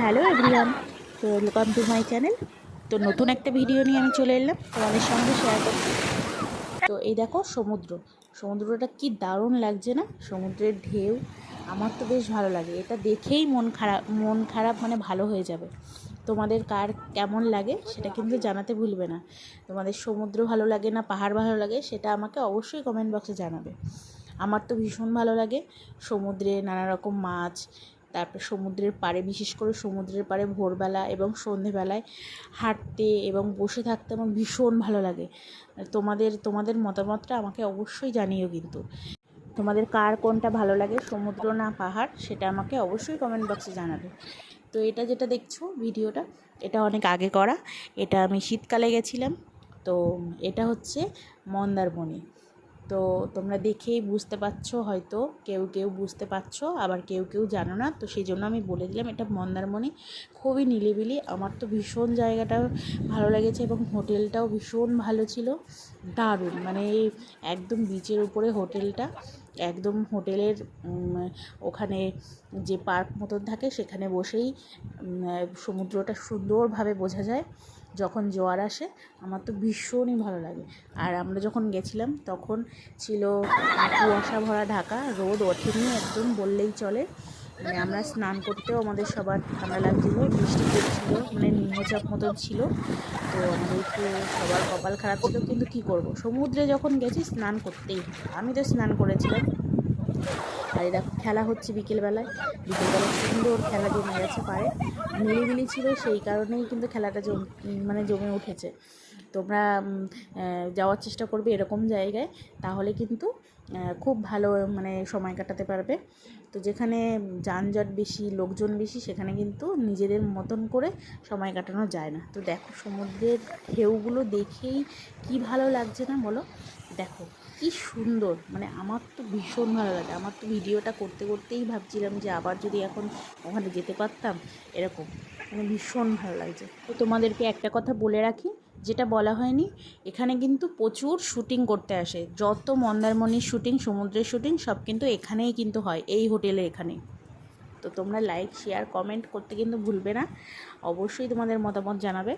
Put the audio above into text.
Hello everyone, তো welcome to my channel. তো নতুন একটা ভিডিও নিয়ে আমি চলে এলাম তোমাদের সঙ্গে শেয়ার করতে। তো এই দেখো সমুদ্রটা কি দারুণ লাগছে না? সমুদ্রের ঢেউ আমার তো বেশ ভালো লাগে। এটা দেখেই মন খারাপ মানে ভালো হয়ে যাবে। তোমাদের কার কেমন লাগে সেটা কিন্তু জানাতে ভুলবে না। তোমাদের সমুদ্র ভালো লাগে না পাহাড় ভালো লাগে সেটা আমাকে অবশ্যই কমেন্ট বক্সে জানাবে। আমার তো ভীষণ ভালো লাগে সমুদ্রে নানা রকম মাছ, তারপর সমুদ্রের পাড়ে, বিশেষ করে সমুদ্রের পাড়ে ভোরবেলা এবং সন্ধেবেলায় হাঁটতে এবং বসে থাকতে আমার ভীষণ ভালো লাগে। তোমাদের মতামতটা আমাকে অবশ্যই জানিও কিন্তু। তোমাদের কার কোনটা ভালো লাগে, সমুদ্র না পাহাড়, সেটা আমাকে অবশ্যই কমেন্ট বক্সে জানাবে। তো এটা যেটা দেখছো ভিডিওটা, এটা অনেক আগে করা। এটা আমি শীতকালে গেছিলাম। তো এটা হচ্ছে মন্দারমণি। তো তোমরা দেখেই বুঝতে পারছো, হয়তো কেউ কেউ বুঝতে পারছো, আবার কেউ কেউ জানো না। তো সেই জন্য আমি বলে দিলাম এটা মন্দারমণি। খুবই নিরিবিলি, আমার তো ভীষণ জায়গাটা ভালো লেগেছে এবং হোটেলটাও ভীষণ ভালো ছিল। দারুণ, মানে একদম বিচের উপরে হোটেলটা। একদম হোটেলের ওখানে যে পার্ক মতন থাকে সেখানে বসেই সমুদ্রটা সুন্দরভাবে বোঝা যায় যখন জোয়ার আসে। আমার তো ভীষণই ভালো লাগে। আর আমরা যখন গেছিলাম তখন ছিল কুয়াশা ভরা ঢাকা, রোদ ওঠেনি একদম বললেই চলে। মানে আমরা স্নান করতেও আমাদের সবার ঠান্ডা লাগছিল, বৃষ্টি পড়ছিল, মানে নিম্নচাপ মতন ছিল। তো আমাদের একটু সবার কপাল খারাপ ছিল, কিন্তু কি করব, সমুদ্রে যখন গেছি স্নান করতেই হবে। আমি তো স্নান করেছিলাম। আর এই দেখো খেলা হচ্ছে বিকেলবেলায় সুন্দর খেলা জমে গেছে পাড়ে। নিরিবিলি ছিল সেই কারণেই কিন্তু খেলাটা জমে উঠেছে। তোমরা যাওয়ার চেষ্টা করবে এরকম জায়গায়, তাহলে কিন্তু খুব ভালো মানে সময় কাটাতে পারবে। তো যেখানে যানজট বেশি, লোকজন বেশি, সেখানে কিন্তু নিজেদের মতন করে সময় কাটানো যায় না। তো দেখো সমুদ্রের ঢেউগুলো দেখেই কি ভালো লাগছে না বলো? দেখো কি সুন্দর, মানে আমার তো ভীষণ ভালো লাগে। আমার তো ভিডিওটা করতে করতেই ভাবছিলাম যে আবার যদি এখন ওখানে যেতে পারতাম এরকম, মানে ভীষণ ভালো লাগছে। তো তোমাদেরকে একটা কথা বলে রাখি, যেটা বলা হয়নি, এখানে কিন্তু প্রচুর শ্যুটিং করতে আসে। যত মন্দারমণির শ্যুটিং, সমুদ্রের শ্যুটিং সব কিন্তু এখানেই কিন্তু হয়, এই হোটেলে এখানেই। তো তোমরা লাইক শেয়ার কমেন্ট করতে কিন্তু ভুলবে না, অবশ্যই তোমাদের মতামত জানাবে।